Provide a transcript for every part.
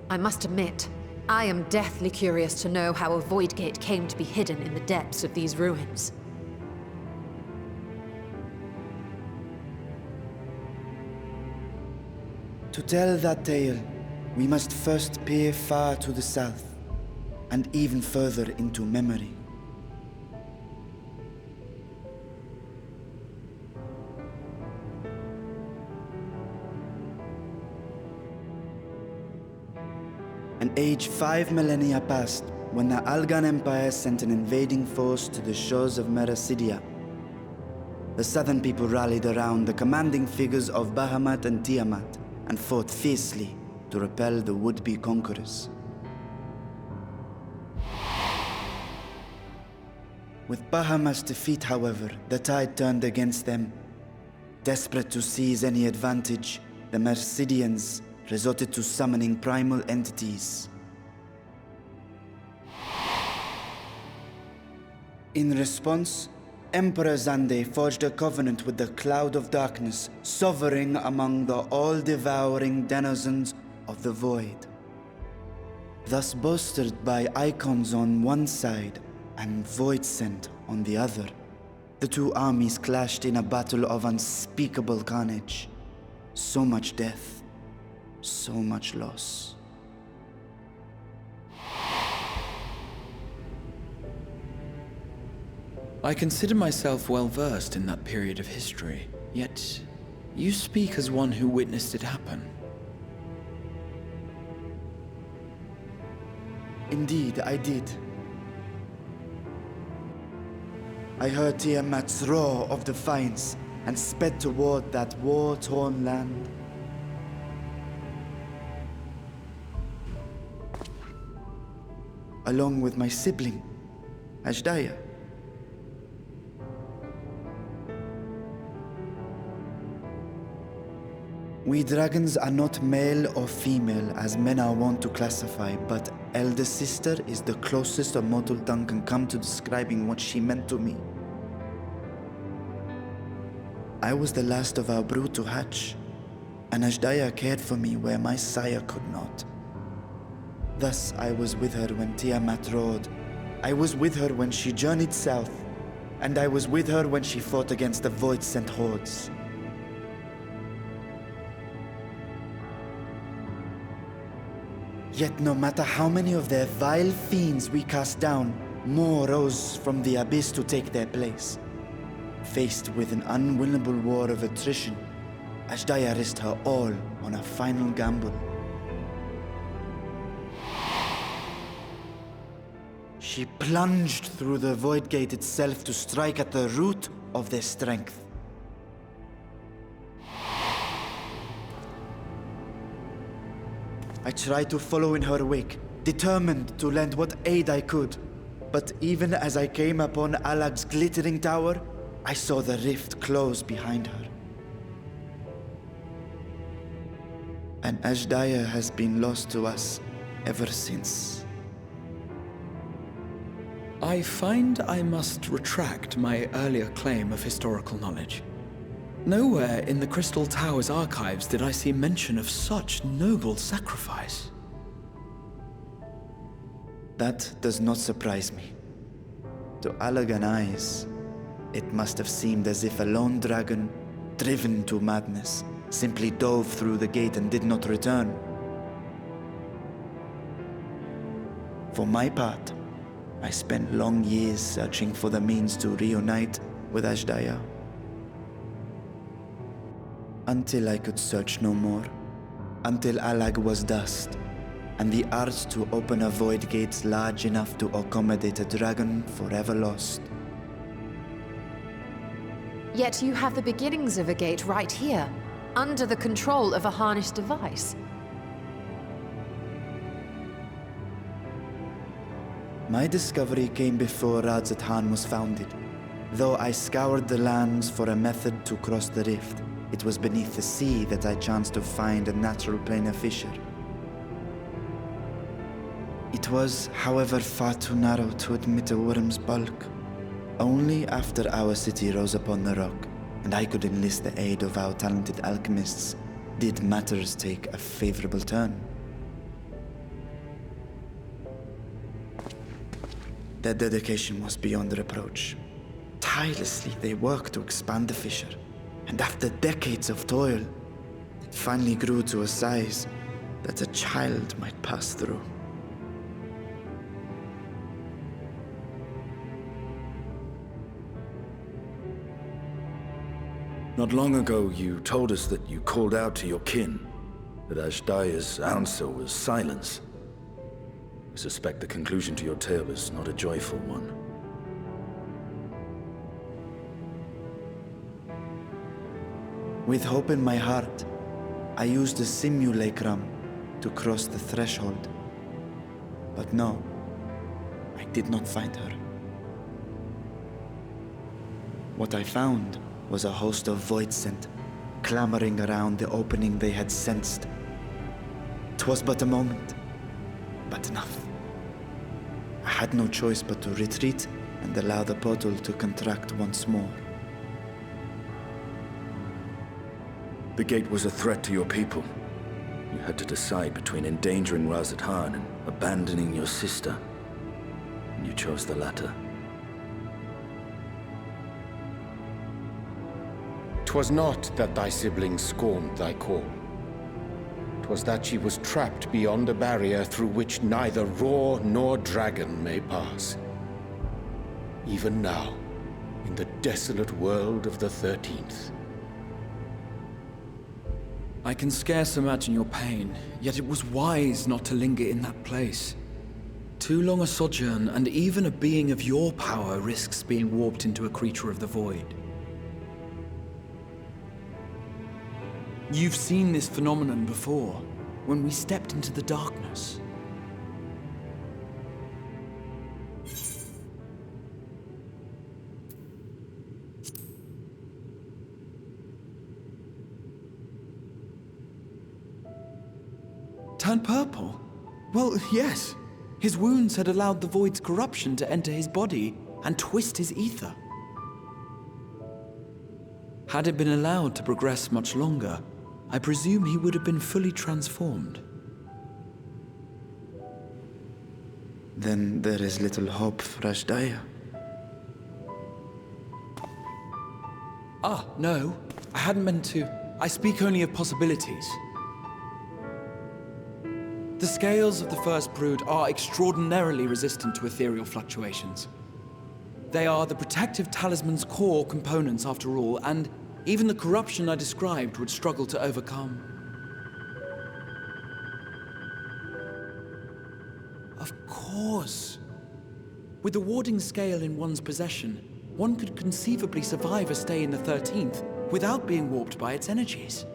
I must admit, I am deathly curious to know how a void gate came to be hidden in the depths of these ruins. To tell that tale, we must first peer far to the south, and even further into memory. An age 5 millennia passed when the Algan Empire sent an invading force to the shores of Merasidia. The southern people rallied around the commanding figures of Bahamut and Tiamat and fought fiercely to repel the would-be conquerors. With Bahamut's defeat, however, the tide turned against them. Desperate to seize any advantage, the Mercidians resorted to summoning primal entities. In response, Emperor Zande forged a covenant with the Cloud of Darkness, sovereign among the all-devouring denizens of the Void. Thus bolstered by icons on one side and Voidsent on the other, the two armies clashed in a battle of unspeakable carnage. So much death, so much loss. I consider myself well versed in that period of history, yet you speak as one who witnessed it happen. Indeed, I did. I heard Tiamat's roar of defiance and sped toward that war-torn land. Along with my sibling, Ashdaya. We dragons are not male or female as men are wont to classify, but elder sister is the closest a mortal tongue can come to describing what she meant to me. I was the last of our brood to hatch, and Ashdaya cared for me where my sire could not. Thus I was with her when Tiamat roared. I was with her when she journeyed south, and I was with her when she fought against the Void-sent hordes. Yet no matter how many of their vile fiends we cast down, more rose from the abyss to take their place. Faced with an unwinnable war of attrition, Ashdaya risked her all on a final gamble. She plunged through the Void Gate itself to strike at the root of their strength. I tried to follow in her wake, determined to lend what aid I could. But even as I came upon Alag's glittering tower, I saw the rift close behind her. And Ashdaya has been lost to us ever since. I find I must retract my earlier claim of historical knowledge. Nowhere in the Crystal Tower's archives did I see mention of such noble sacrifice. That does not surprise me. To Alagan eyes, it must have seemed as if a lone dragon, driven to madness, simply dove through the gate and did not return. For my part, I spent long years searching for the means to reunite with Ashdaya. Until I could search no more. Until Alag was dust, and the art to open a void gate large enough to accommodate a dragon forever lost. Yet you have the beginnings of a gate right here, under the control of a harnessed device. My discovery came before Radzat was founded. Though I scoured the lands for a method to cross the rift, it was beneath the sea that I chanced to find a natural planar fissure. It was, however, far too narrow to admit a worm's bulk. Only after our city rose upon the rock, and I could enlist the aid of our talented alchemists, did matters take a favorable turn. Their dedication was beyond reproach. Tirelessly, they worked to expand the fissure. And after decades of toil, it finally grew to a size that a child might pass through. Not long ago, you told us that you called out to your kin, that Ashdaya's answer was silence. I suspect the conclusion to your tale is not a joyful one. With hope in my heart, I used the simulacrum to cross the threshold. But no, I did not find her. What I found was a host of void scent, clamoring around the opening they had sensed. 'Twas but a moment, but enough. I had no choice but to retreat and allow the portal to contract once more. The gate was a threat to your people. You had to decide between endangering Rosyla and abandoning your sister. And you chose the latter. 'Twas not that thy siblings scorned thy call. 'Twas that she was trapped beyond a barrier through which neither roar nor dragon may pass. Even now, in the desolate world of the 13th. I can scarce imagine your pain, yet it was wise not to linger in that place. Too long a sojourn, and even a being of your power risks being warped into a creature of the void. You've seen this phenomenon before, when we stepped into the darkness. Turned purple? Well, yes. His wounds had allowed the void's corruption to enter his body and twist his ether. Had it been allowed to progress much longer, I presume he would have been fully transformed. Then there is little hope for Ashdaya. Ah, no. I hadn't meant to. I speak only of possibilities. The scales of the first brood are extraordinarily resistant to ethereal fluctuations. They are the protective talisman's core components after all, and even the corruption I described would struggle to overcome. Of course. With the warding scale in one's possession, one could conceivably survive a stay in the 13th without being warped by its energies.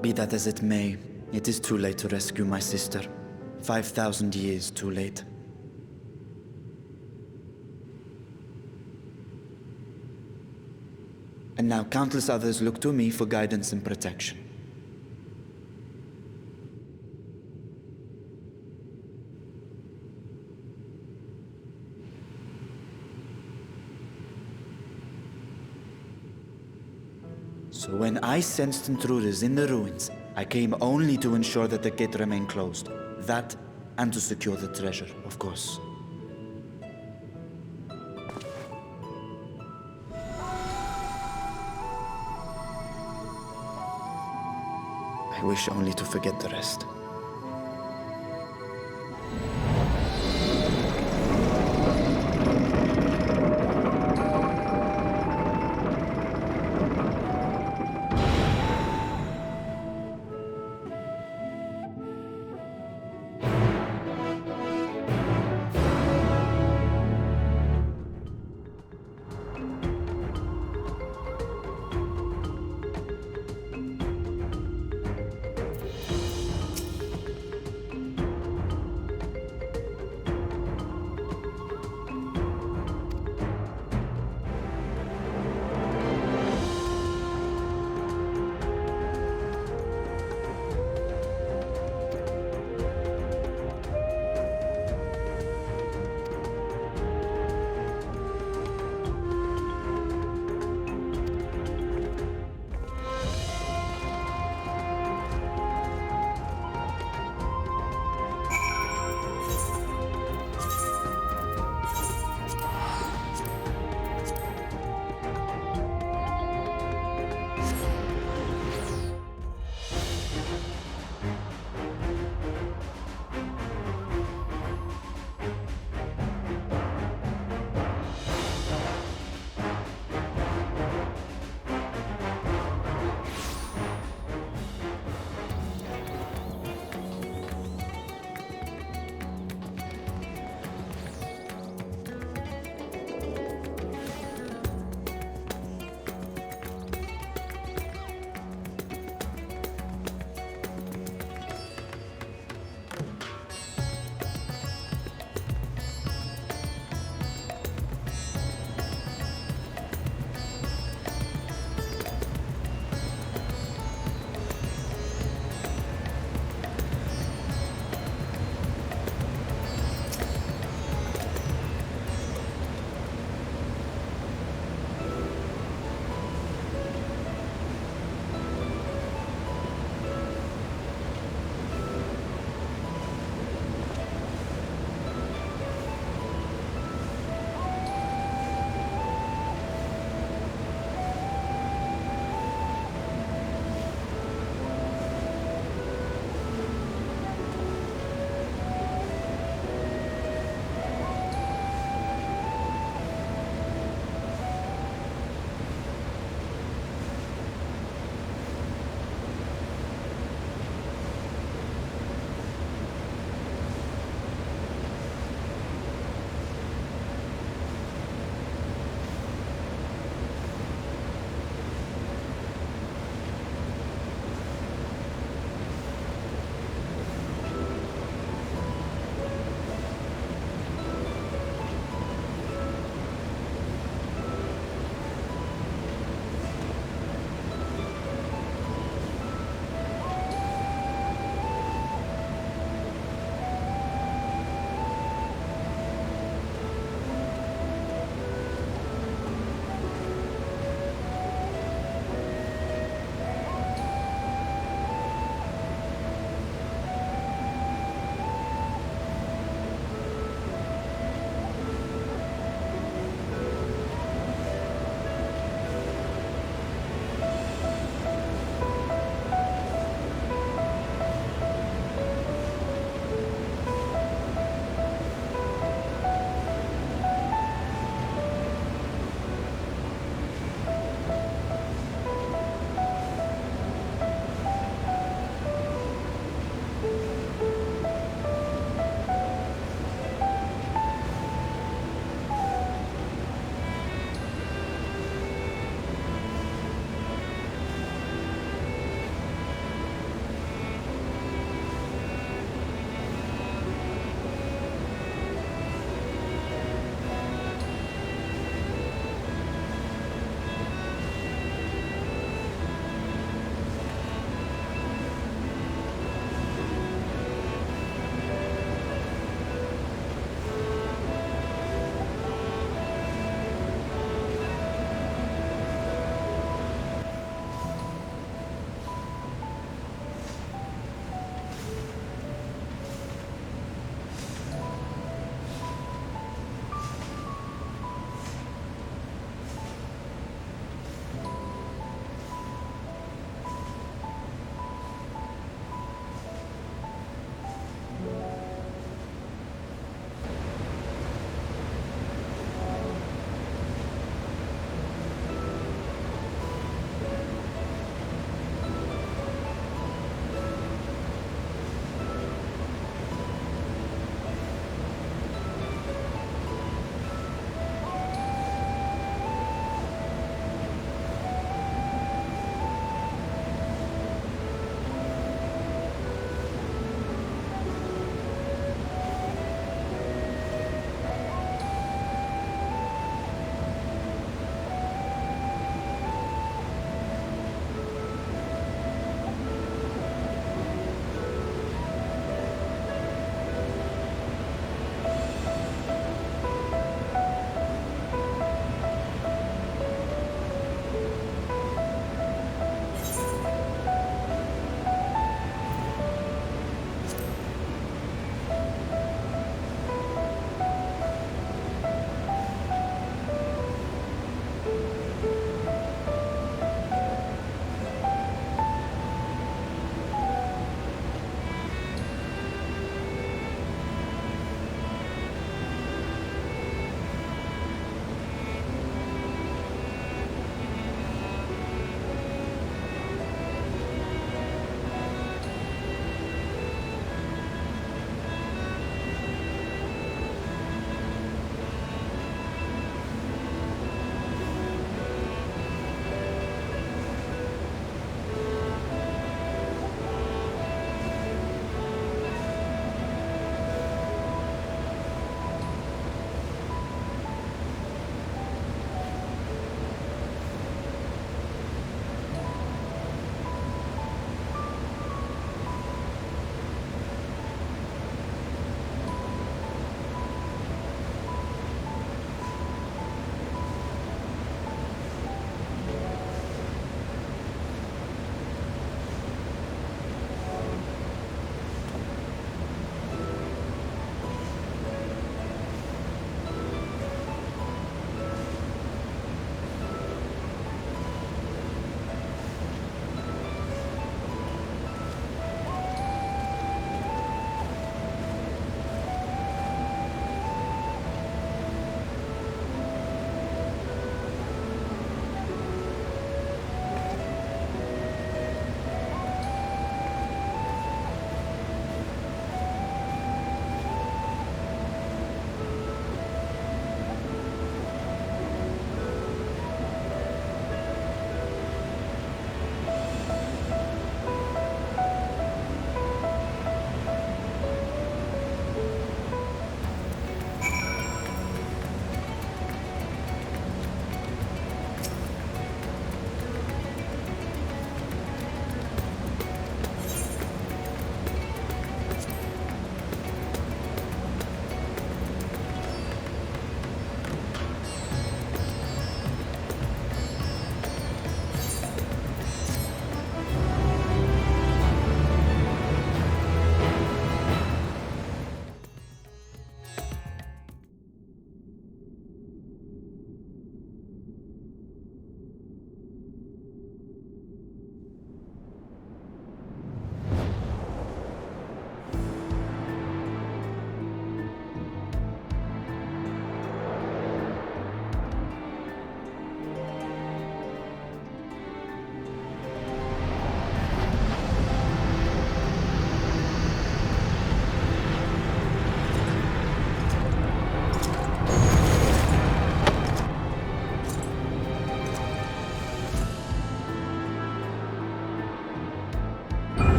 Be that as it may, it is too late to rescue my sister. 5,000 years too late. And now countless others look to me for guidance and protection. So when I sensed intruders in the ruins, I came only to ensure that the gate remained closed. That, and to secure the treasure, of course. I wish only to forget the rest.